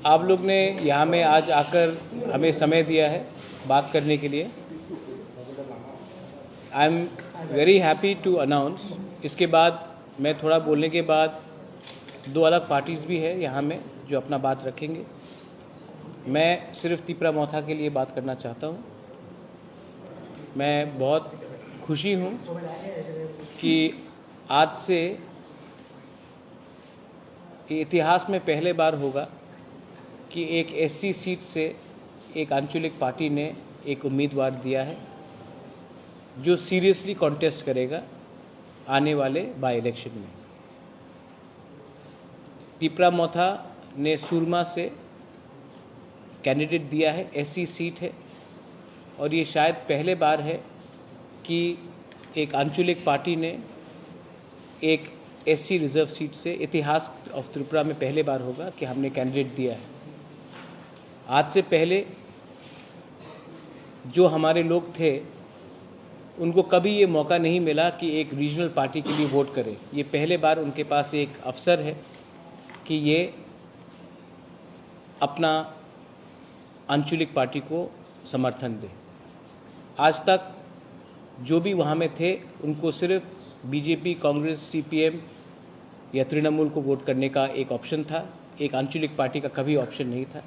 आप लोग ने यहाँ में आज आकर हमें समय दिया है बात करने के लिए। I am very happy to announce, इसके बाद मैं थोड़ा बोलने के बाद दो अलग पार्टीज़ भी है यहाँ में जो अपना बात रखेंगे। मैं सिर्फ तिपरा मोथा के लिए बात करना चाहता हूँ। मैं बहुत खुशी हूँ कि आज से इतिहास में पहले बार होगा कि एक एससी सीट से एक आंचलिक पार्टी ने एक उम्मीदवार दिया है जो सीरियसली कॉन्टेस्ट करेगा आने वाले बाई इलेक्शन में। तिपरा मोथा ने सुरमा से कैंडिडेट दिया है, एससी सीट है, और ये शायद पहले बार है कि एक आंचलिक पार्टी ने एक एससी रिजर्व सीट से, इतिहास ऑफ त्रिपुरा में पहले बार होगा कि हमने कैंडिडेट दिया है। आज से पहले जो हमारे लोग थे उनको कभी ये मौका नहीं मिला कि एक रीजनल पार्टी के लिए वोट करें। ये पहले बार उनके पास एक अवसर है कि ये अपना आंचलिक पार्टी को समर्थन दें। आज तक जो भी वहाँ में थे उनको सिर्फ बीजेपी, कांग्रेस, सीपीएम या तृणमूल को वोट करने का एक ऑप्शन था, एक आंचलिक पार्टी का कभी ऑप्शन नहीं था।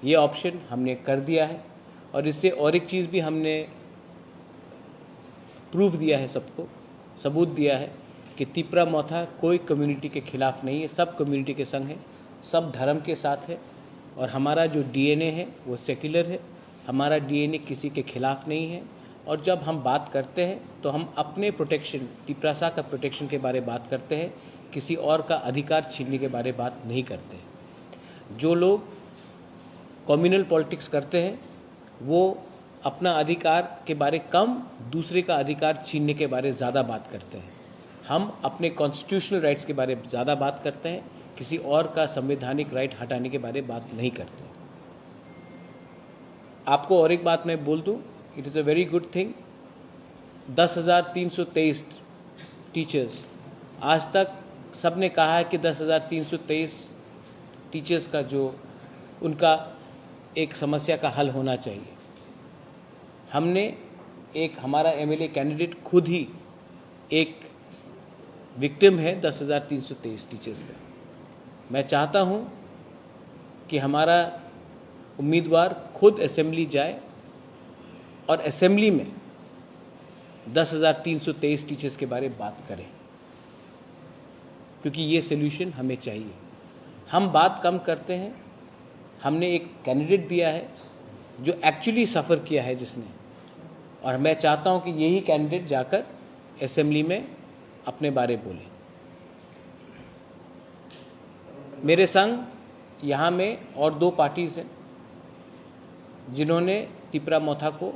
ये ऑप्शन हमने कर दिया है और इससे और एक चीज़ भी हमने प्रूफ दिया है, सबको सबूत दिया है कि तिपरा मोथा कोई कम्युनिटी के खिलाफ नहीं है, सब कम्युनिटी के संग है, सब धर्म के साथ है। और हमारा जो डीएनए है वो सेक्युलर है, हमारा डीएनए किसी के खिलाफ नहीं है। और जब हम बात करते हैं तो हम अपने प्रोटेक्शन, तिपरासा का प्रोटेक्शन के बारे में बात करते हैं, किसी और का अधिकार छीनने के बारे में बात नहीं करते हैं। जो लोग कम्युनल पॉलिटिक्स करते हैं वो अपना अधिकार के बारे कम, दूसरे का अधिकार छीनने के बारे ज़्यादा बात करते हैं। हम अपने कॉन्स्टिट्यूशनल राइट्स के बारे में ज़्यादा बात करते हैं, किसी और का संवैधानिक राइट हटाने के बारे में बात नहीं करते। आपको और एक बात मैं बोल दूं, it is a very good thing, 10,323 teachers, आज तक सबने कहा है कि 10,323 टीचर्स का जो उनका एक समस्या का हल होना चाहिए। हमने एक, हमारा एमएलए कैंडिडेट खुद ही एक विक्टिम है 10,323 टीचर्स का। मैं चाहता हूं कि हमारा उम्मीदवार खुद असेंबली जाए और असेंबली में 10,323 टीचर्स के बारे में बात करें, क्योंकि ये सोल्यूशन हमें चाहिए। हम बात कम करते हैं। हमने एक कैंडिडेट दिया है जो एक्चुअली सफ़र किया है जिसने, और मैं चाहता हूं कि यही कैंडिडेट जाकर असेंबली में अपने बारे बोले। मेरे संग यहाँ में और दो पार्टीज़ हैं जिन्होंने तिपरा मोथा को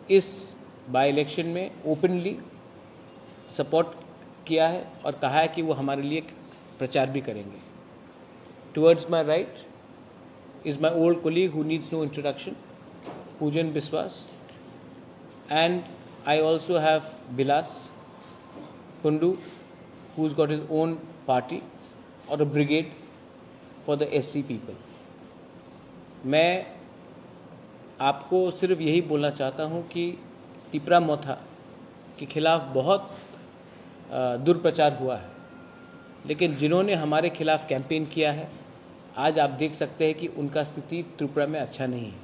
इस बाई इलेक्शन में ओपनली सपोर्ट किया है और कहा है कि वो हमारे लिए प्रचार भी करेंगे। Towards my right is my old colleague who needs no introduction, Pujan Biswas, and I also have Bilas Kundu, who's got his own party or a brigade for the SC people. मैं आपको सिर्फ यही बोलना चाहता हूँ कि तिपरा मोथा के खिलाफ बहुत दुर्प्रचार हुआ है, लेकिन जिन्होंने हमारे खिलाफ कैंपेन किया है, आज आप देख सकते हैं कि उनका स्थिति त्रिपुरा में अच्छा नहीं है।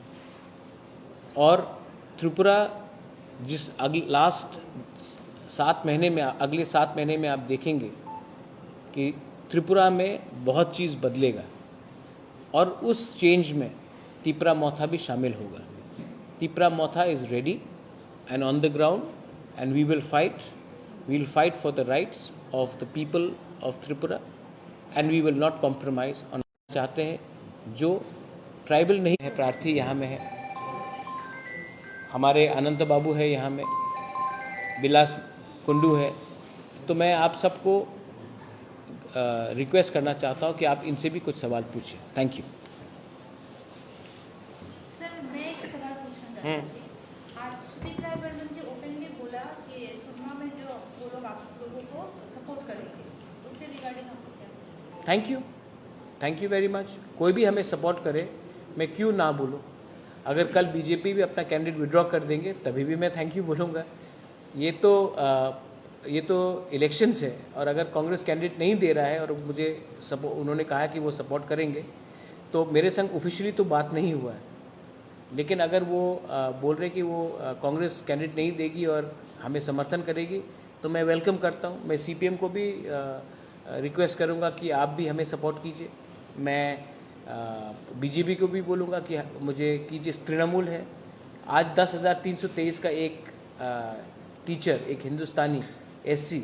और त्रिपुरा जिस लास्ट 7 महीने में, अगले 7 महीने में आप देखेंगे कि त्रिपुरा में बहुत चीज़ बदलेगा और उस चेंज में तिपरा मोथा भी शामिल होगा। Tipra Motha is ready and on the ground and we will fight for the rights of the people of Tripura and we will not compromise on. चाहते हैं जो ट्राइबल नहीं है, प्रार्थी यहाँ में है, हमारे अनंत बाबू है यहाँ में, बिलास कुंडू है, तो मैं आप सबको रिक्वेस्ट करना चाहता हूँ कि आप इनसे भी कुछ सवाल पूछें। Thank you. सर, मैं एक सवाल पूछना चाहती थी। आज सुदीप राय बर्मन जी ओपनली बोला कि सुरमा में जो वो लोग आप लोगों को सपोर्ट करेंगे, उसके रिगार्डिंग आपको क्या? Thank you. Thank you very much. कोई भी हमें सपोर्ट करे, मैं क्यों ना बोलूँ। अगर कल बीजेपी भी अपना कैंडिडेट विड्रॉ कर देंगे तभी भी मैं थैंक यू बोलूँगा। ये तो इलेक्शंस है, और अगर कांग्रेस कैंडिडेट नहीं दे रहा है और मुझे उन्होंने कहा कि वो सपोर्ट करेंगे, तो मेरे संग ऑफिशियली तो बात नहीं हुआ है, लेकिन अगर वो बोल रहे कि वो कांग्रेस कैंडिडेट नहीं देगी और हमें समर्थन करेगी, तो मैं वेलकम करता हूँ। मैं सीपीएम को भी रिक्वेस्ट करूँगा कि आप भी हमें सपोर्ट कीजिए। मैं बीजेपी को भी बोलूँगा कि मुझे कीजिए। तृणमूल है, आज 10,323 का एक टीचर, एक हिंदुस्तानी एससी,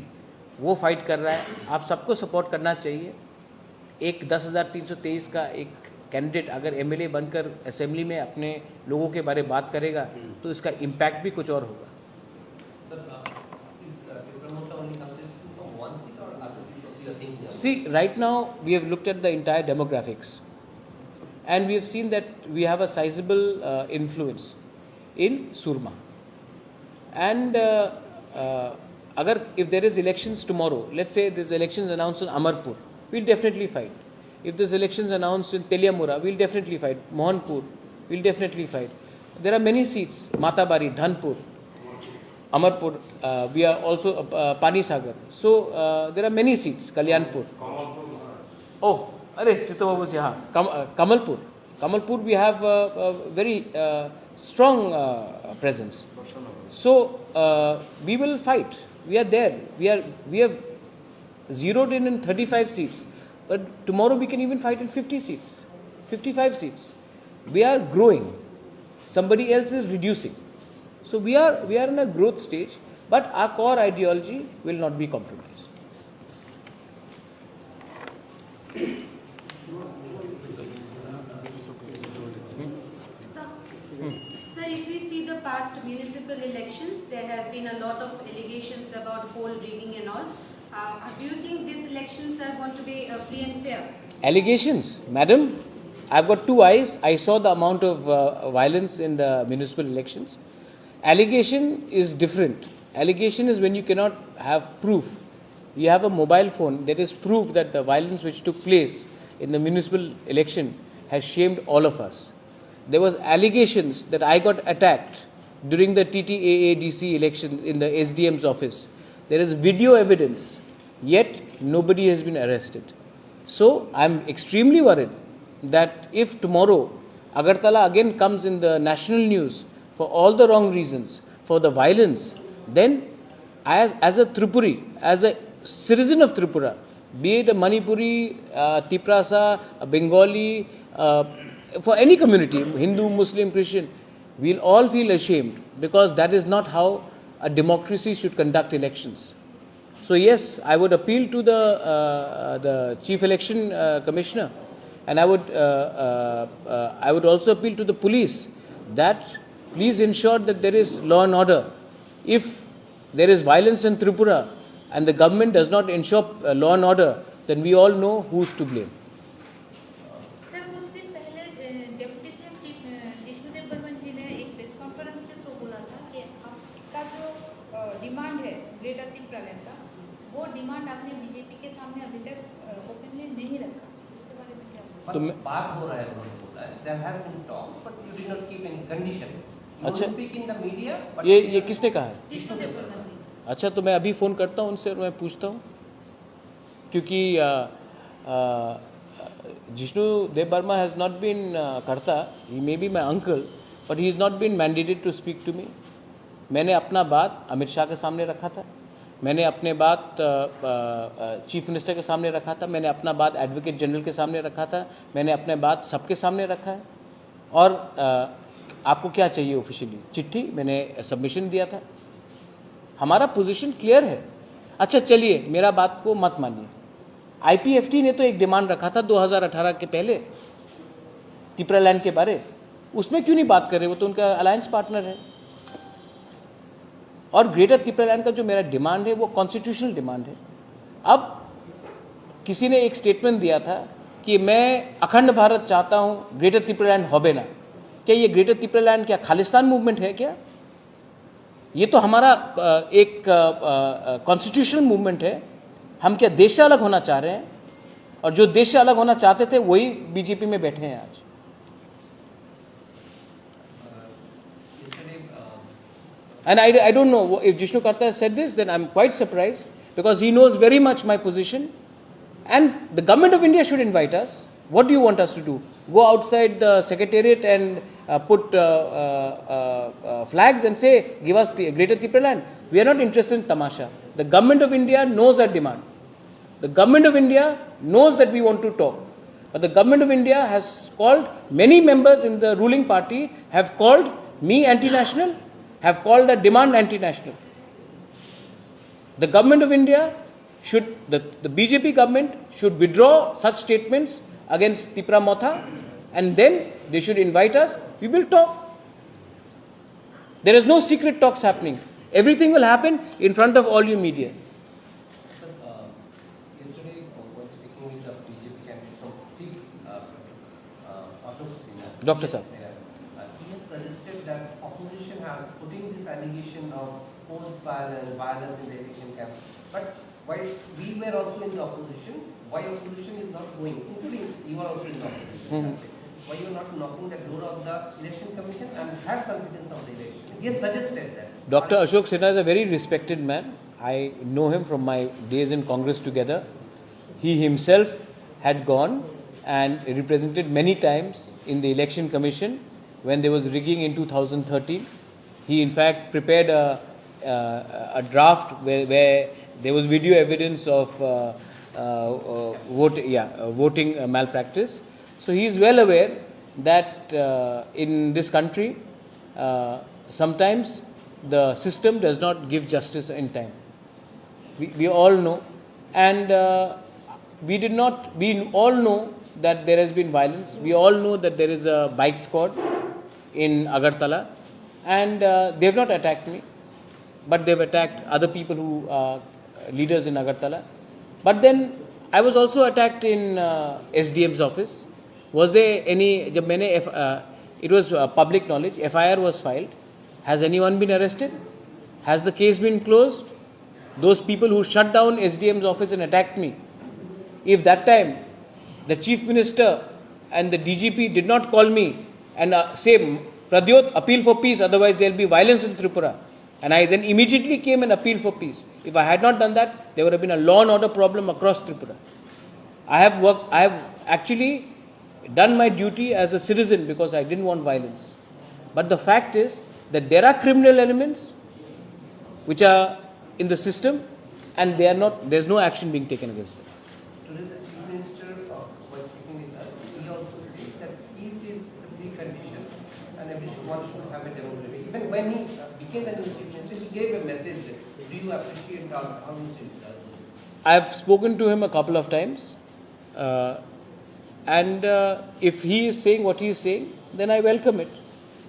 वो फाइट कर रहा है। आप सबको सपोर्ट करना चाहिए। एक 10,323 का एक कैंडिडेट अगर एमएलए बनकर असेंबली में अपने लोगों के बारे में बात करेगा तो इसका इम्पैक्ट भी कुछ और होगा। See, right now we have looked at the entire demographics and we have seen that we have a sizable influence in Surma. And agar if there is elections tomorrow, let's say there's elections announced in Amarpur, we'll definitely fight. If there's elections announced in Teliamura, we'll definitely fight. Mohanpur, we'll definitely fight. There are many seats, Matabari, Dhanpur, Amarpur, we are also Pani Sagar. So there are many seats, Kalyanpur. Oh, अरे चित्तो बाबू से हाँ, Kamalpur. Kamalpur we have a very strong presence. So we will fight. We are there. We have zeroed in 35 seats. But tomorrow we can even fight in 50 seats, 55 seats. We are growing. Somebody else is reducing. So we are in a growth stage, but our core ideology will not be compromised. Sir, if we see the past municipal elections, there have been a lot of allegations about poll rigging and all. Do you think these elections are going to be free and fair? Allegations, madam, I've got two eyes. I saw the amount of violence in the municipal elections. Allegation is different. Allegation is when you cannot have proof. You have a mobile phone that is proof that the violence which took place in the municipal election has shamed all of us. There was allegations that I got attacked during the TTAADC election in the SDM's office. There is video evidence, yet nobody has been arrested. So I'm extremely worried that if tomorrow Agartala again comes in the national news for all the wrong reasons, for the violence, then as a Tripuri, as a citizen of Tripura, be it a Manipuri, Tiprasa, a Bengali, for any community, Hindu, Muslim, Christian, we'll all feel ashamed, because that is not how a democracy should conduct elections. So yes, I would appeal to the Chief Election Commissioner, and I would also appeal to the police that please ensure that there is law and order. If there is violence in Tripura and the government does not ensure law and order, then we all know who's to blame. Sir, कुछ दिन पहले deputy CM Jishnu Dev Burman जी ने एक press conference के through बोला था कि आपका जो डिमांड है ग्रेटर त्रिपुरालैंड का, वो डिमांड आपने बीजेपी के सामने अभी तक ओपनली नहीं रखा। इसके बारे में क्या? तो बात हो रहा है, उन्होंने बोला है there have been talks but you did not keep any condition. अच्छा, speak in the media, but ये किसने कहा है? जिष्णुदेव बर्मन जी। अच्छा, तो मैं अभी फ़ोन करता हूँ उनसे और मैं पूछता हूँ, क्योंकि Jishnu Dev Varma has not been करता, he may be my uncle, but he is not been mandated to speak to me. मैंने अपना बात अमित शाह के सामने रखा था, मैंने अपने बात चीफ मिनिस्टर के सामने रखा था, मैंने अपना बात एडवोकेट जनरल के सामने रखा था, मैंने अपने बात सबके सामने रखा है। और आपको क्या चाहिए ऑफिशियली? चिट्ठी मैंने सबमिशन दिया था, हमारा पोजीशन क्लियर है। अच्छा चलिए, मेरा बात को मत मानिए, आईपीएफटी ने तो एक डिमांड रखा था 2018 के पहले त्रिपुरालैंड के बारे, उसमें क्यों नहीं बात कर रहे? वो तो उनका अलायंस पार्टनर है। और ग्रेटर त्रिपुरालैंड का जो मेरा डिमांड है वो कॉन्स्टिट्यूशनल डिमांड है। अब किसी ने एक स्टेटमेंट दिया था कि मैं अखंड भारत चाहता हूं, ग्रेटर त्रिपुरालैंड होबे ना। क्या ये ग्रेटर त्रिपुरालैंड क्या खालिस्तान मूवमेंट है क्या? ये तो हमारा एक कॉन्स्टिट्यूशनल मूवमेंट है। हम क्या देश से अलग होना चाह रहे हैं? और जो देश से अलग होना चाहते थे वही बीजेपी में बैठे हैं आज. And I don't know if Jishnu Karta has said this, then I'm quite surprised because he knows very much my position. And the government of India should invite us. What do you want us to do? Go outside the secretariat and put flags and say, give us the greater Tripura land? We are not interested in tamasha. The government of India knows our demand. The government of India knows that we want to talk. But the government of India has called, many members in the ruling party have called me anti-national, have called a demand anti-national. The government of India should, the BJP government should withdraw such statements against Tripura Motha, and then they should invite us. We will talk. There is no secret talks happening. Everything will happen in front of all you media. Sir, yesterday while speaking with the BJP candidate from SIX, Ashok Sinha, Dr. Sir. He has suggested that opposition have putting this allegation of forced violence in the election camp. But while we were also in the opposition, why opposition is not going, including you are also in the opposition. Why you are not knocking the door of the election commission and have confidence of the election? He has suggested that. Dr. Ashok Sinha is a very respected man. I know him from my days in Congress together. He himself had gone and represented many times in the election commission when there was rigging in 2013. He in fact prepared a draft where there was video evidence of voting malpractice. So he is well aware that in this country sometimes the system does not give justice in time. We all know, and we all know that there has been violence. We all know that there is a bike squad in Agartala, and they have not attacked me, but they have attacked other people who are leaders in Agartala. But then I was also attacked in SDM's office. Was there any? It was public knowledge. FIR was filed. Has anyone been arrested? Has the case been closed? Those people who shut down SDM's office and attacked me, if that time the Chief Minister and the DGP did not call me and say, Pradyot, appeal for peace, otherwise there will be violence in Tripura, and I then immediately came and appealed for peace. If I had not done that, there would have been a law and order problem across Tripura. I have actually done my duty as a citizen because I didn't want violence. But the fact is that there are criminal elements which are in the system, and they are not. There is no action being taken against them. Today the Chief Minister was speaking with us. He also said that peace is the precondition and everyone should have a democracy. Even when he became the new Chief Minister, he gave a message. Do you appreciate how you see it? I have spoken to him a couple of times, and if he is saying what he is saying, then I welcome it.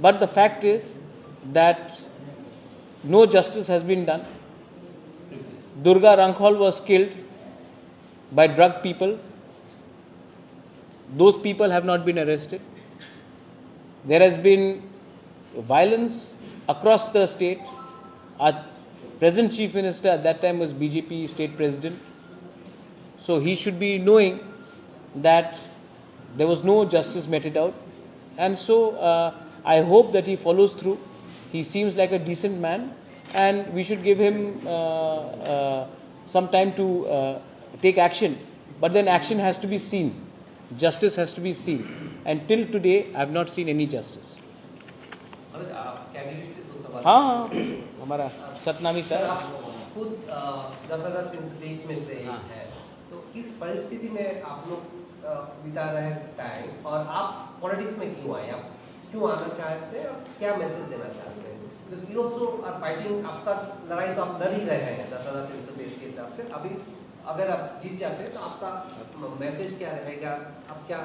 But the fact is that no justice has been done. Durga Rankhol was killed by drug people. Those people have not been arrested. There has been violence across the state. Our present Chief Minister at that time was BJP State President. So he should be knowing that there was no justice meted out. And so I hope that he follows through. He seems like a decent man, and we should give him some time to take action. But then action has to be seen. Justice has to be seen. And till today, I have not seen any justice. Candidate से दो सवाल। हाँ, हमारा Satnami sir. आप खुद 10,323 में से एक है, तो इस परिस्थिति में आप लोग बिता रहे हैं टाइम, और आप पॉलिटिक्स में क्यों आए? आप क्यों आना चाहते हैं और क्या मैसेज देना चाहते हैं? Because you also are fighting, आपका लड़ाई तो आप लड़ ही रहे हैं 10,323 के हिसाब से। अभी अगर आप जीत जाते हैं तो आपका मैसेज क्या रहेगा? आप क्या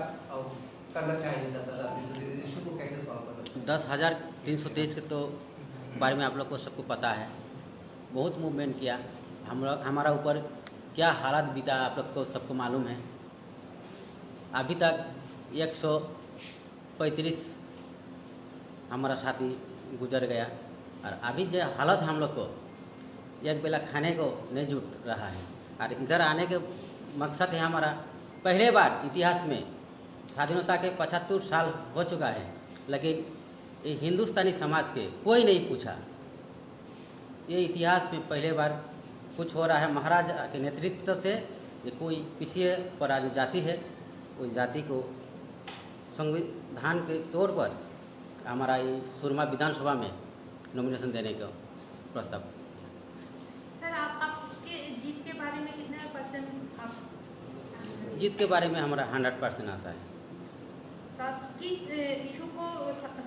करना चाहेंगे 10,323 इशू को कैसे सॉल्व करना? 10,323 के तो बारे में आप लोग को सबको पता है। बहुत मूवमेंट किया, हमारा ऊपर क्या हालात बीता आप लोग को सबको मालूम है। अभी तक 135 हमारा साथी गुजर गया, और अभी जो हालत हम लोग को एक बेला खाने को नहीं जुट रहा है। और इधर आने के मकसद है हमारा पहले बार इतिहास में स्वाधीनता के 75 साल हो चुका है, लेकिन ये हिंदुस्तानी समाज के कोई नहीं पूछा। ये इतिहास में पहले बार कुछ हो रहा है महाराज के नेतृत्व से। ये कोई पिछड़े पर जो जाति है, उस जाति को संविधान के तौर पर हमारा ये सुरमा विधानसभा में नॉमिनेशन देने का प्रस्ताव। सर आपके जीत के बारे में कितना % आप जीत के बारे में हमारा 100% आशा है। तो आप किस इशू को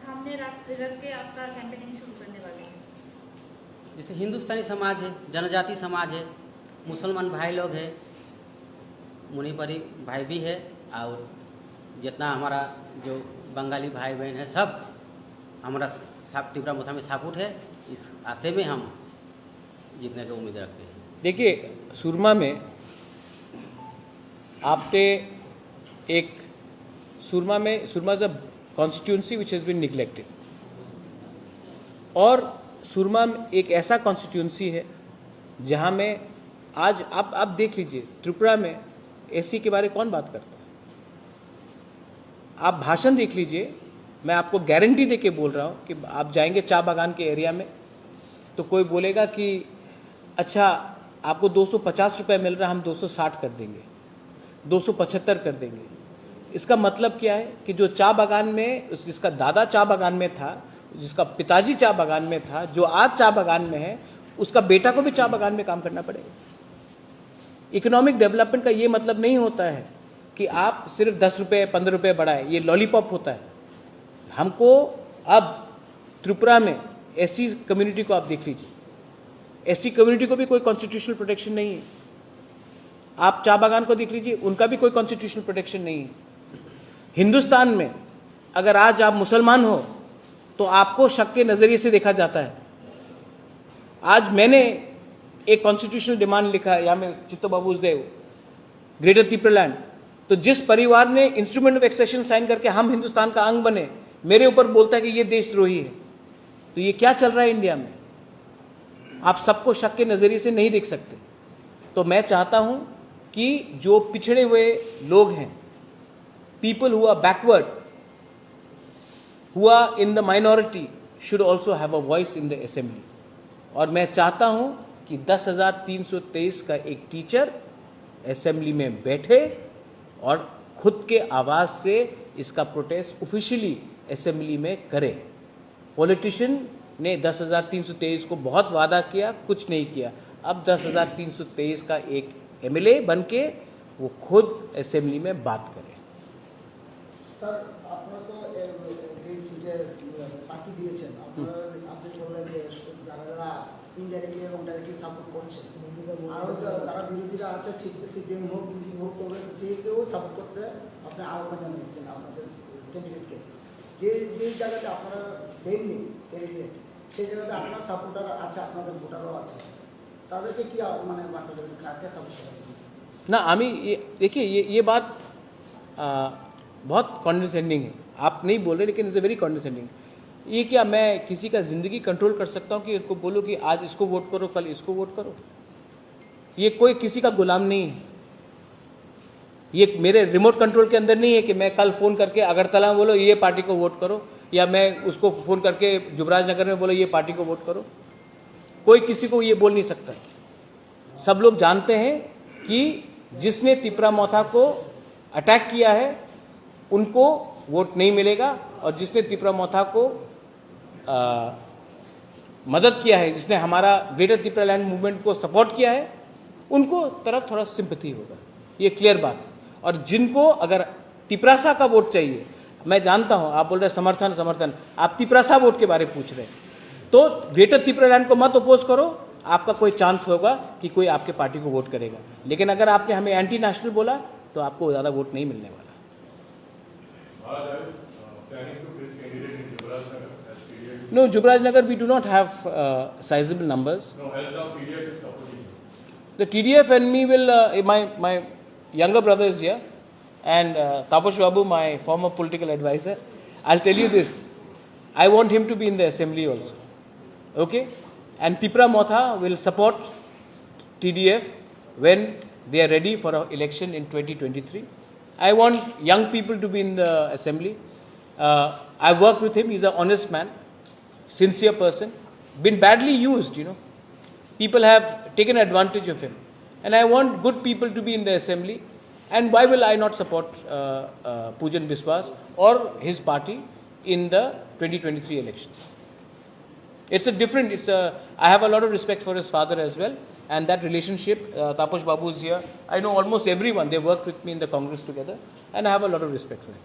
सामने रख के आपका कैंपेनिंग शुरू करने वाले हैं? जैसे हिंदुस्तानी समाज है, जनजाति समाज है, मुसलमान भाई लोग हैं, मुनिपरी भाई भी है, और जितना हमारा जो बंगाली भाई बहन है, सब हमारा त्रिपुरा मोथा में सपोर्ट है। इस आशे में हम जीतने की उम्मीद रखते हैं। देखिए, सुरमा में आपने एक Surma is a constituency which has been neglected, और सुरमा एक ऐसा कॉन्स्टिट्यूंसी है जहां में आज आप देख लीजिए, त्रिपुरा में एससी के बारे कौन बात करता है? आप भाषण देख लीजिए, मैं आपको गारंटी दे के बोल रहा हूं कि आप जाएंगे चाय बागान के एरिया में तो कोई बोलेगा कि अच्छा आपको 250 रुपये मिल रहा है, हम 260 कर देंगे, 275 कर देंगे। इसका मतलब क्या है कि जो चाय बागान में, जिसका दादा चाय बागान में था, जिसका पिताजी चाय बागान में था, जो आज चाय बागान में है, उसका बेटा को भी चाय बागान में काम करना पड़ेगा। इकोनॉमिक डेवलपमेंट का ये मतलब नहीं होता है कि आप सिर्फ 10 रुपये 15 रुपये बढ़ाएं, ये लॉलीपॉप होता है। हमको अब त्रिपुरा में एससी कम्युनिटी को आप देख लीजिए, एससी कम्युनिटी को भी कोई कॉन्स्टिट्यूशनल प्रोटेक्शन नहीं है। आप चाय बागान को देख लीजिए, उनका भी कोई कॉन्स्टिट्यूशनल प्रोटेक्शन नहीं है। हिंदुस्तान में अगर आज आप मुसलमान हो तो आपको शक के नजरिए से देखा जाता है। आज मैंने एक कॉन्स्टिट्यूशनल डिमांड लिखा है, यहाँ में चित्तो बाबू देव, ग्रेटर त्रिपुरालैंड, तो जिस परिवार ने इंस्ट्रूमेंट ऑफ एक्सेशन साइन करके हम हिंदुस्तान का अंग बने, मेरे ऊपर बोलता है कि ये देशद्रोही है, तो ये क्या चल रहा है इंडिया में? आप सबको शक के नजरिए से नहीं देख सकते। तो मैं चाहता हूं कि जो पिछड़े हुए लोग हैं, people who are backward, who are in the minority, should also have a voice in the assembly. और मैं चाहता हूं कि 10,323 का एक टीचर असेंबली में बैठे और खुद के आवाज से इसका प्रोटेस्ट ऑफिशियली असेंबली में करे। पॉलिटिशियन ने 10,323 को बहुत वादा किया, कुछ नहीं किया। अब 10,323 का एक एमएलए बन के वो खुद असेंबली में बात करे। স্যার আপনারা তো যে সিটে পার্টি দিয়েছেন, আপনারা আপনি বললেন যে যারা যারা ইনডাইরেক্টলি এবং ডাইরেক্টলি সাপোর্ট করছে, আরও যারা বিরোধীরা আছে, সিপিএম হোক, বিজেপি হোক, কংগ্রেস, যে কেউ সাপোর্ট করতে আপনি আহ্বান জানিয়েছেন আপনাদের ক্যান্ডিডেটকে। যে জায়গাটা আপনারা দেননি ক্যান্ডিডেট, সেই জায়গাটা আপনার সাপোর্টার আছে, আপনাদের ভোটারও আছে, তাদেরকে কি মানে বার্তা দেবেন, কাকে সাপোর্ট করেন? ना देखिए ये बात बहुत कॉन्डिसेंडिंग है। आप नहीं बोल रहे, लेकिन इट्स ए वेरी कॉन्डिसेंडिंग। ये क्या मैं किसी का ज़िंदगी कंट्रोल कर सकता हूँ कि उनको बोलूँ कि आज इसको वोट करो, कल इसको वोट करो? ये कोई किसी का गुलाम नहीं है। ये मेरे रिमोट कंट्रोल के अंदर नहीं है कि मैं कल फ़ोन करके अगरतला में बोलो ये पार्टी को वोट करो, या मैं उसको फ़ोन करके जुबराज नगर में बोलो ये पार्टी को वोट करो। कोई किसी को ये बोल नहीं सकता। सब लोग जानते हैं कि जिसने त्रिपुरा मोथा को अटैक किया है उनको वोट नहीं मिलेगा, और जिसने त्रिपुरा मोथा को मदद किया है, जिसने हमारा ग्रेटर त्रिपुरालैंड मूवमेंट को सपोर्ट किया है, उनको तरफ थोड़ा सिंपैथी होगा। ये क्लियर बात है। और जिनको अगर तिपरासा का वोट चाहिए, मैं जानता हूं आप बोल रहे समर्थन, आप तिपरासा वोट के बारे में पूछ रहे हैं, तो ग्रेटर त्रिपुरालैंड को मत अपोज करो, आपका कोई चांस होगा कि कोई आपके पार्टी को वोट करेगा। लेकिन अगर आपने हमें एंटी नेशनल बोला तो आपको ज़्यादा वोट नहीं मिलने वाला। No, Jubraj Nagar, we do not have sizable numbers. No, as now PDF is supporting. The TDF and me will, my younger brother is here, and Taposh Babu, my former political advisor. I'll tell you this, I want him to be in the assembly also. Okay? And Tripura Motha will support TDF when they are ready for an election in 2023. I want young people to be in the assembly. I worked with him. He's an honest man, sincere person, been badly used, People have taken advantage of him. And I want good people to be in the assembly. And why will I not support Pujan Biswas or his party in the 2023 elections? I have a lot of respect for his father as well. And that relationship, Taposh Babu is here. I know almost everyone. They worked with me in the Congress together. And I have a lot of respect for him.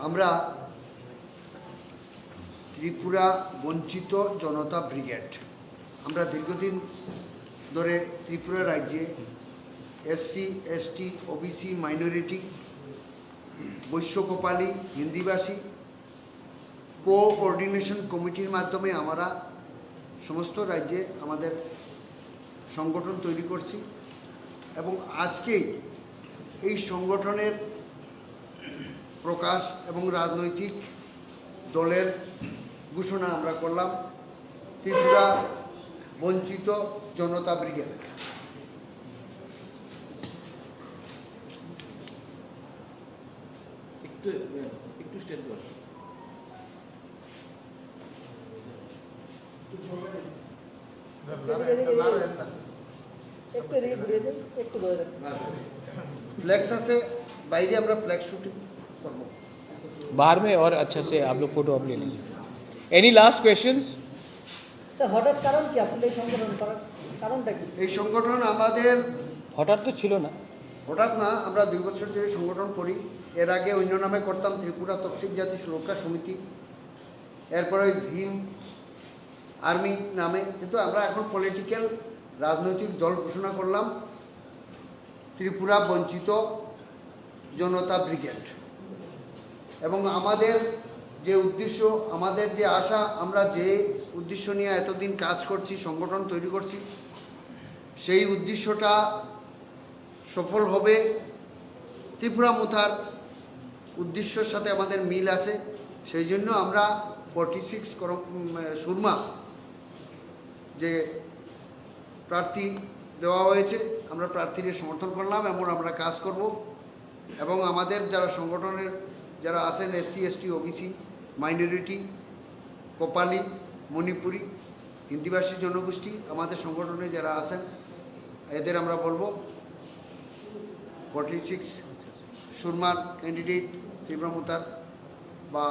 আমরা ত্রিপুরা বঞ্চিত জনতা brigade আমরা দীর্ঘদিন ধরে ত্রিপুরা রাজ্যে SC ST OBC minority বৈশ্য কোপালী হিন্দিভাষী coordination কমিটির মাধ্যমে আমরা সমস্ত রাজ্যে আমাদের সংগঠন তৈরি করছি এবং আজকেই এই সংগঠনের প্রকাশ এবং রাজনৈতিক দলের ঘোষণা আমরা করলাম ত্রিপুরা বঞ্চিত জনতা ব্রিগেড। फ्लैक्स আছে বাইরে আমরা फ्लैक्स শুটিং করব बाहर में और अच्छा से आप लोग फोटो आप ले लीजिए। Any last questions? হঠাৎ কারণ কি আপনি এই সংগঠন করার কারণটা কি? এই সংগঠন আমাদের হঠাৎ তো ছিল না। হঠাৎ না, আমরা 2 বছর ধরে সংগঠন করি। এর আগে অন্য নামে করতাম ত্রিপুরা তফসিল জাতি সুরক্ষা সমিতি, এরপরে ভীম আর্মি নামে, কিন্তু আমরা এখন পলিটিক্যাল রাজনৈতিক দল ঘোষণা করলাম ত্রিপুরা বঞ্চিত জনতা ব্রিগেড। এবং আমাদের যে উদ্দেশ্য, আমাদের যে আশা, আমরা যে উদ্দেশ্য নিয়ে এতদিন কাজ করছি, সংগঠন তৈরি করছি, সেই উদ্দেশ্যটা সফল হবে। ত্রিপুরা মুথার উদ্দেশ্যের সাথে আমাদের মিল আছে, সেই জন্য আমরা 46 সুরমা যে প্রার্থী দেওয়া হয়েছে, আমরা প্রার্থীদের সমর্থন করলাম এবং আমরা কাজ করব। এবং আমাদের যারা সংগঠনের যারা আছেন এসসি এসটি ওবিসি মাইনরিটি কোপালি মণিপুরি হিন্দিভাষী জনগোষ্ঠী আমাদের সংগঠনে যারা আছেন এদের আমরা বলবো 46 সুরমার ক্যান্ডিডেট ত্রিপুরা মুথার বা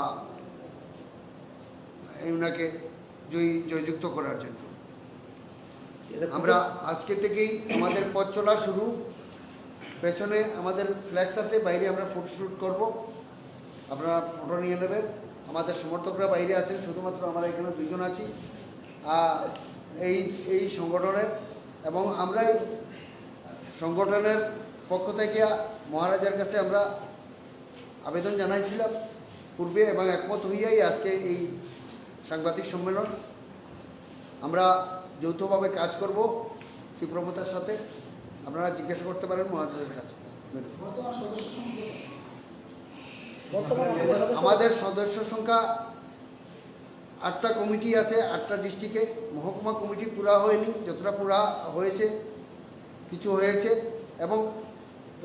ওনাকে জয়যুক্ত করার জন্য আমরা আজকে থেকেই আমাদের পথ চলা শুরু। পেছনে আমাদের ফ্ল্যাক্স আছে, বাইরে আমরা ফটোশ্যুট করব, আপনারা ফটো নিয়ে নেবেন। আমাদের সমর্থকরা বাইরে আছেন, শুধুমাত্র আমরা এখানে 2 জন আছি এই সংগঠনের। এবং আমরা এই সংগঠনের পক্ষ থেকে মহারাজার কাছে আমরা আবেদন জানাইছিলাম পূর্বে এবং একমত হইয়াই আজকে এই সাংবাদিক সম্মেলন। আমরা যৌথভাবে কাজ করব ত্রিপুরা মুথার সাথে। আপনারা জিজ্ঞাসা করতে পারেন মহারাজার কাছে। আমাদের সদস্য সংখ্যা 8টা কমিটি আছে, 8টা ডিস্ট্রিক্টে। মহকুমা কমিটি পুরা হয়নি, যতটা পুরা হয়েছে কিছু হয়েছে। এবং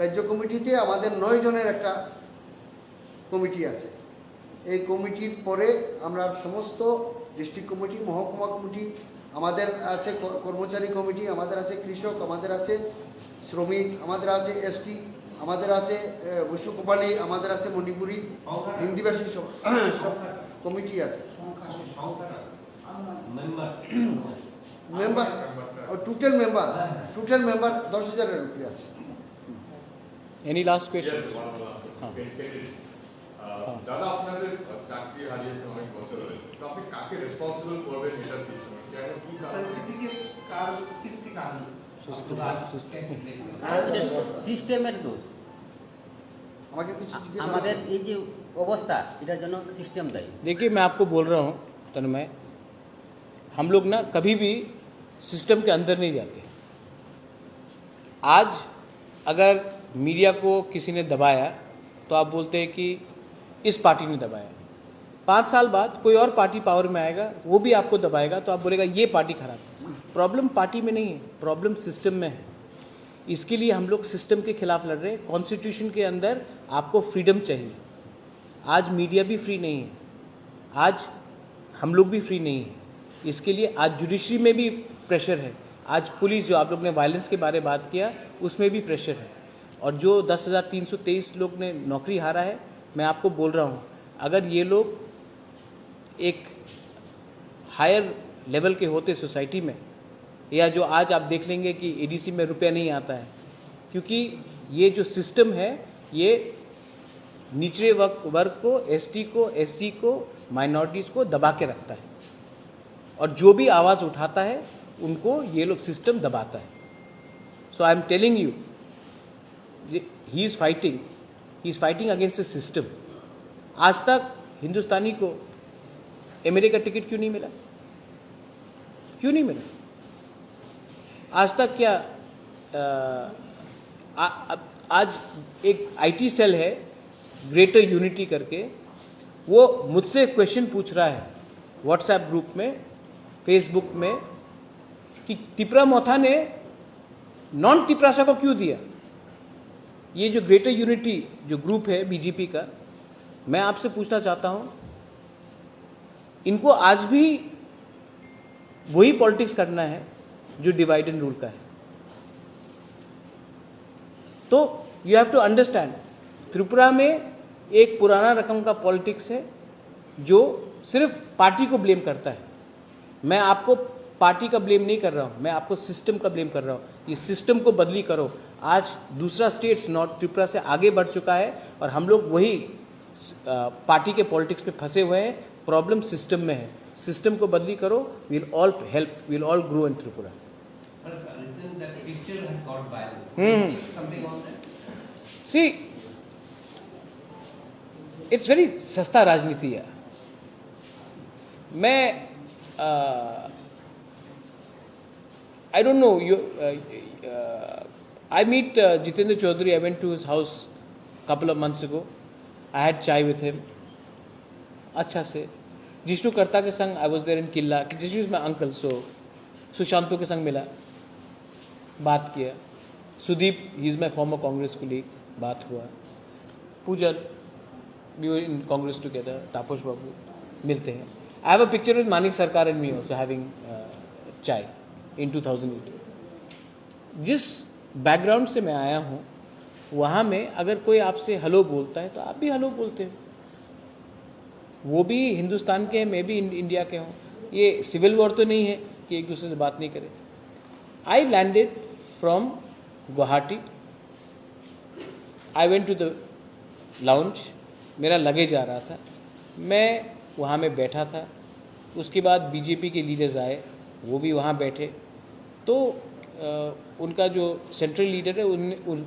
রাজ্য কমিটিতে আমাদের 9 জনের একটা কমিটি আছে। এই কমিটির পরে আমরা সমস্ত ডিস্ট্রিক্ট কমিটি, মহকুমা কমিটি, আমাদের আছে কর্মচারী কমিটি, আমাদের আছে কৃষক, আমাদের আছে শ্রমিক, আমাদের আছে এসটি, আমাদের আছে বৈশ্য কোপালী, আমাদের আছে মণিপুরি হিন্দিভাষী সব কমিটি আছে। মেম্বার টোটাল মেম্বার 10,000-এর উপরে আছে। Any last question? দাদা আপনাদের চাকরি হারিয়েছে অনেক বছর হয়ে, তো আপনি কাকে রেসপন্সিবল করবেন এটার পিছনে? কেন কি সিস্টেমের দোষ। আমাকে কিছু জিজ্ঞেস আমাদের এই যে অবস্থা, এটার জন্য সিস্টেম দায়ী। देखिए मैं आपको बोल रहा हूँ तन्मय, हम लोग ना कभी भी सिस्टम के अंदर नहीं जाते। आज अगर मीडिया को किसी ने दबाया तो आप बोलते हैं कि इस पार्टी ने दबाया। 5 साल बाद कोई और पार्टी पावर में आएगा, वो भी आपको दबाएगा, तो आप बोलेगा ये पार्टी खराब है। प्रॉब्लम पार्टी में नहीं है, प्रॉब्लम सिस्टम में है। इसके लिए हम लोग सिस्टम के खिलाफ लड़ रहे हैं। कॉन्स्टिट्यूशन के अंदर आपको फ्रीडम चाहिए। आज मीडिया भी फ्री नहीं है, आज हम लोग भी फ्री नहीं है। इसके लिए आज जुडिशरी में भी प्रेशर है, आज पुलिस, जो आप लोग ने वायलेंस के बारे में बात किया, उसमें भी प्रेशर है। और जो 10,323 लोग ने नौकरी हारा है, मैं आपको बोल रहा हूँ, अगर ये लोग एक हायर लेवल के होते सोसाइटी में, या जो आज आप देख लेंगे कि एडीसी में रुपया नहीं आता है, क्योंकि ये जो सिस्टम है ये निचले वर्ग को, एसटी को, एससी को, माइनॉरिटीज़ को दबा के रखता है, और जो भी आवाज़ उठाता है उनको ये लोग सिस्टम दबाता है। So I am telling you, he is fighting against the system. आज तक हिंदुस्तानी को एमएलए का टिकट क्यों नहीं मिला? क्यों नहीं मिला? आज तक क्या आज एक आईटी सेल है ग्रेटर यूनिटी करके, वो मुझसे क्वेश्चन पूछ रहा है व्हाट्सएप ग्रुप में, फेसबुक में, कि टिपरा मोथा ने नॉन टिपरासा को क्यों दिया। ये जो ग्रेटर यूनिटी जो ग्रुप है बीजेपी का, मैं आपसे पूछना चाहता हूं, इनको आज भी वही पॉलिटिक्स करना है जो डिवाइड एंड रूल का है। तो you have to understand, Tripura में एक पुराना रकम का पॉलिटिक्स है जो सिर्फ पार्टी को ब्लेम करता है। मैं आपको पार्टी का ब्लेम नहीं कर रहा हूं, मैं आपको सिस्टम का ब्लेम कर रहा हूं। ये सिस्टम को बदली करो। आज दूसरा स्टेट्स नॉर्थ त्रिपुरा से आगे बढ़ चुका है और हम लोग वही पार्टी के पॉलिटिक्स में फंसे हुए हैं। प्रॉब्लम सिस्टम में है, सिस्टम को बदली करो, will all help, will all grow in Tripura. See, it's very सस्ता राजनीति है। मैं I don't know, I meet Jitendra Chaudhary. I went to his house couple of months ago. I had chai with him. अच्छा से जिष्णु कर्ता के संग I was there in Qila. Jishnu is my uncle, so सुशांतों के संग मिला, बात किया। Sudeep, he is my former Congress colleague, बात हुआ। पूजन, we were in Congress together। तापस बाबू मिलते हैं। I have a picture with Manik Sarkar and me also having chai in 2008। जिस बैकग्राउंड से मैं आया हूँ, वहाँ में अगर कोई आपसे हेलो बोलता है तो आप भी हेलो बोलते हो। वो भी हिंदुस्तान के हैं, मैं भी इंडिया के हूँ। ये सिविल वॉर तो नहीं है कि एक दूसरे से बात नहीं करें। I landed from Guwahati, I went to the lounge, मेरा लगेज आ रहा था, मैं वहाँ में बैठा था। उसके बाद बीजेपी के लीडर्स आए, वो भी वहाँ बैठे। तो उनका जो सेंट्रल लीडर है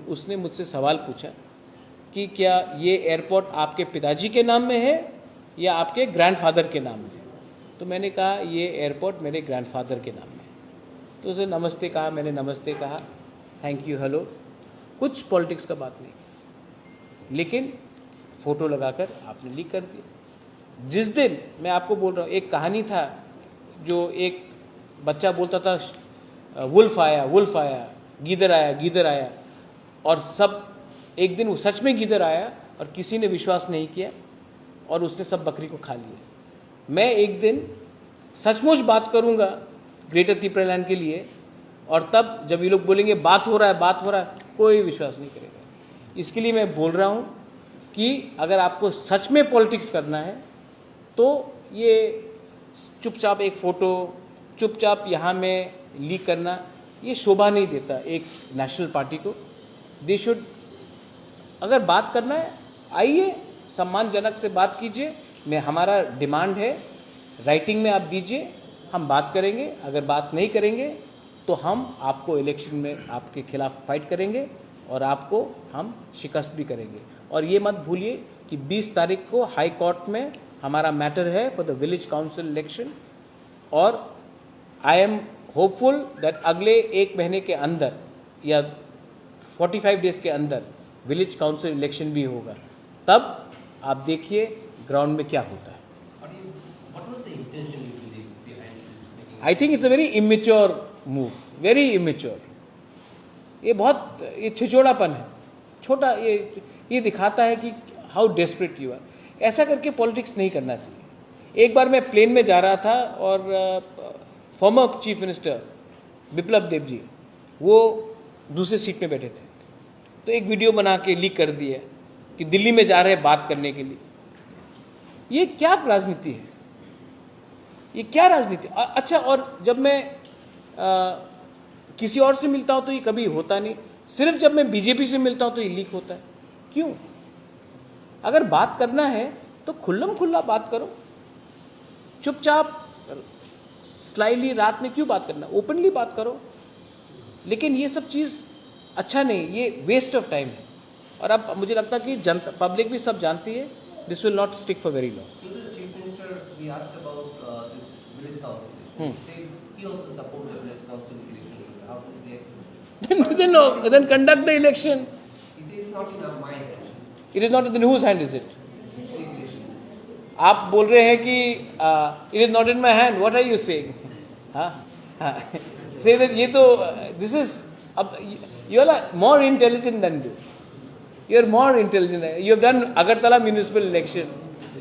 उसने मुझसे सवाल पूछा कि क्या ये एयरपोर्ट आपके पिताजी के नाम में है या आपके ग्रैंडफादर के नाम में है? तो मैंने कहा ये एयरपोर्ट मेरे ग्रैंडफादर के नाम में है। तो उसने नमस्ते कहा, मैंने नमस्ते कहा, थैंक यू, हेलो, कुछ पॉलिटिक्स का बात नहीं, लेकिन फ़ोटो लगाकर आपने लीक कर दिया। जिस दिन, मैं आपको बोल रहा हूँ, एक कहानी था जो एक बच्चा बोलता था वुल्फ आया, गीदर आया, और सब, एक दिन वो सच में गीदर आया और किसी ने विश्वास नहीं किया और उसने सब बकरी को खा लिया। मैं एक दिन सचमुच बात करूंगा ग्रेटर त्रिपुरा लैंड के लिए, और तब जब ये लोग बोलेंगे बात हो रहा है, कोई विश्वास नहीं करेगा। इसके लिए मैं बोल रहा हूँ कि अगर आपको सच में पॉलिटिक्स करना है तो ये चुपचाप एक फ़ोटो, चुपचाप यहाँ में लीक करना, ये शोभा नहीं देता एक नेशनल पार्टी को। दे शुड, अगर बात करना है आइए सम्मानजनक से बात कीजिए। मैं, हमारा डिमांड है राइटिंग में आप दीजिए, हम बात करेंगे। अगर बात नहीं करेंगे तो हम आपको इलेक्शन में आपके खिलाफ फाइट करेंगे और आपको हम शिकस्त भी करेंगे। और ये मत भूलिए कि 20 तारीख को हाई कोर्ट में हमारा मैटर है for the village council election, और आई एम होपफुल दैट अगले 1 महीने के अंदर या 45 डेज के अंदर विलेज काउंसिल इलेक्शन भी होगा। तब आप देखिए ग्राउंड में क्या होता है। I think it's a very immature move, very immature. ये बहुत ये छिछोड़ापन है, छोटा ये दिखाता है कि हाउ डेस्परेट यू आर। ऐसा करके पॉलिटिक्स नहीं करना चाहिए। एक बार मैं प्लेन में जा रहा था और former chief minister Biplab Dev ji वो दूसरे सीट में बैठे थे, तो एक वीडियो बना के लीक कर दिया कि दिल्ली में जा रहे हैं बात करने के लिए। ये क्या राजनीति है, ये क्या राजनीति? अच्छा, और जब मैं किसी और से मिलता हूं तो ये कभी होता नहीं, सिर्फ जब मैं बीजेपी से मिलता हूं तो ये लीक होता है। क्यों? अगर बात करना है तो खुल्लम खुल्ला बात करो, चुपचाप स्लाइली रात में क्यों बात करना, ओपनली बात करो। लेकिन ये सब चीज अच्छा नहीं, ये वेस्ट ऑफ टाइम है। और अब मुझे लगता है कि जनता पब्लिक भी सब जानती है, this will not stick for very long. To the Chief Minister, we asked about this village council. He said he also supports the village council election. How do they? Then conduct the election. He says it's not in our mind. It is not in whose hand is it? Election. आप बोल रहे हैं कि it is not in my hand. What are you saying? हाँ, say that ये तो this is अब you are more intelligent than this. You are more intelligent. You have done Agartala municipal election.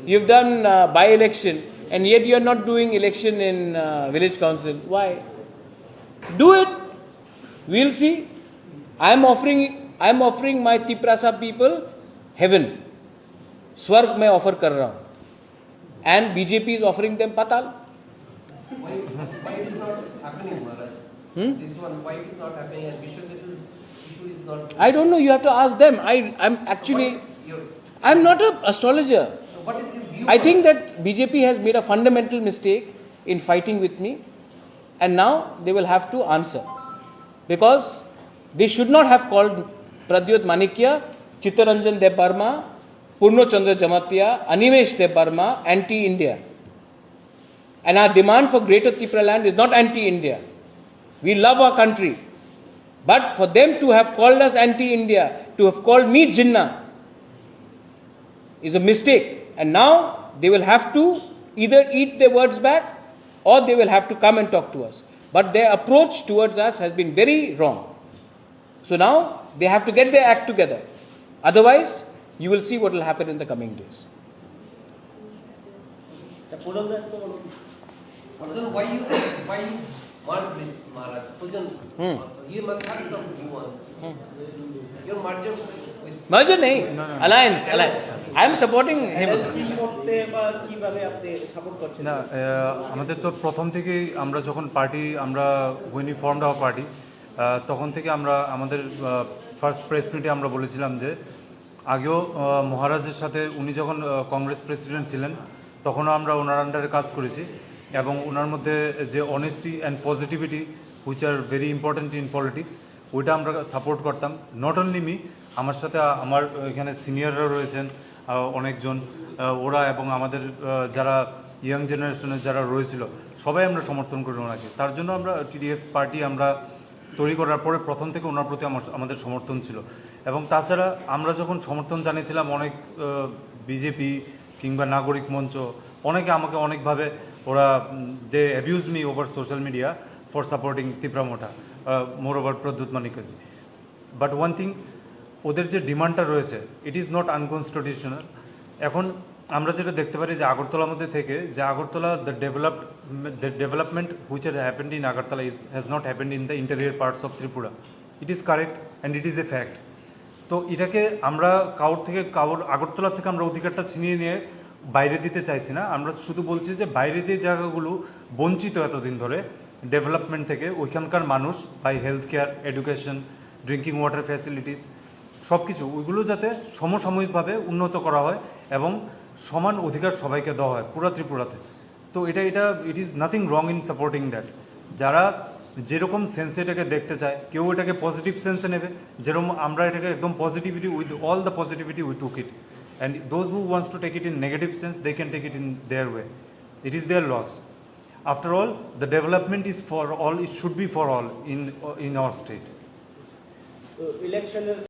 You have done by-election, and yet you are not doing election in village council. Why? Do it. We'll see. I am offering my Tiprasa people heaven. स्वर्ग मैं offer कर रहा हूं, and BJP is offering them patal. Why it is not happening, Maharaj? This one, why it is not happening? And issue is not. I don't know. You have to ask them. I'm actually. I'm not an astrologer. What is your view? I think that BJP has made a fundamental mistake in fighting with me, and now they will have to answer, because they should not have called Pradyut Manikya, Chittaranjan Debbarma, Purno Chandra Jamatia, Animesh Debbarma anti-India. And our demand for Greater Tripura land is not anti-India. We love our country. But for them to have called us anti-India, to have called me Jinnah, is a mistake. And now they will have to either eat their words back or they will have to come and talk to us. But their approach towards us has been very wrong. So now they have to get their act together. Otherwise, you will see what will happen in the coming days. Then why you merge with Maharaj? Pujan, you must have some nuance. Your merger with Merger nahi, alliance. I am supporting him. না আমাদের তো প্রথম থেকেই আমরা যখন party আমরা when we formed our party তখন থেকে আমরা আমাদের ফার্স্ট প্রেস মিটে আমরা বলেছিলাম যে আগেও মহারাজের সাথে উনি যখন কংগ্রেস প্রেসিডেন্ট ছিলেন তখনও আমরা ওনার আন্ডারে কাজ করেছি এবং ওনার মধ্যে যে honesty and positivity which are very important in politics ওইটা আমরা সাপোর্ট করতাম। নট অনলি মি, আমার সাথে আমার এখানে সিনিয়ররা রয়েছেন অনেকজন, ওরা এবং আমাদের যারা ইয়াং জেনারেশনের যারা রয়েছিল সবাই আমরা সমর্থন করি ওনাকে। তার জন্য আমরা টিডিএফ পার্টি আমরা তৈরি করার পরে প্রথম থেকে ওনার প্রতি আমাদের সমর্থন ছিল। এবং তাছাড়া আমরা যখন সমর্থন জানিয়েছিলাম অনেক বিজেপি কিংবা নাগরিক মঞ্চ অনেকে আমাকে অনেকভাবে ওরা they abuse me over social media for supporting Tripura Motha moreover Pradyot Manikji. But one thing, ওদের যে ডিমান্ডটা রয়েছে ইট ইজ নট আনকনস্টিটিউশনাল। এখন আমরা যেটা দেখতে পারি যে আগরতলার মধ্যে থেকে যে Agartala the development which has happened in Agartala has not happened in the interior parts of Tripura. It is correct and it is a fact. তো এটাকে আমরা কারোর আগরতলা থেকে আমরা অধিকারটা ছিনিয়ে নিয়ে বাইরে দিতে চাইছি না। আমরা শুধু বলছি যে বাইরে যে জায়গাগুলো বঞ্চিত এতদিন ধরে ডেভেলপমেন্ট থেকে, ওইখানকার মানুষ by health care, education, drinking water facilities সব কিছু ওইগুলো যাতে সমসাময়িকভাবে উন্নত করা হয় এবং সমান অধিকার সবাইকে দেওয়া হয় পুরো ত্রিপুরাতে। তো এটা it is nothing wrong in supporting that. যারা যেরকম সেন্সে এটাকে দেখতে চায়, কেউ এটাকে পজিটিভ সেন্সে নেবে, যেরকম আমরা এটাকে একদম positivity with all the positivity we took it, and those who wants to take it in negative sense they can take it in their way. It is their loss. After all, the development is for all, it should be for all in our state.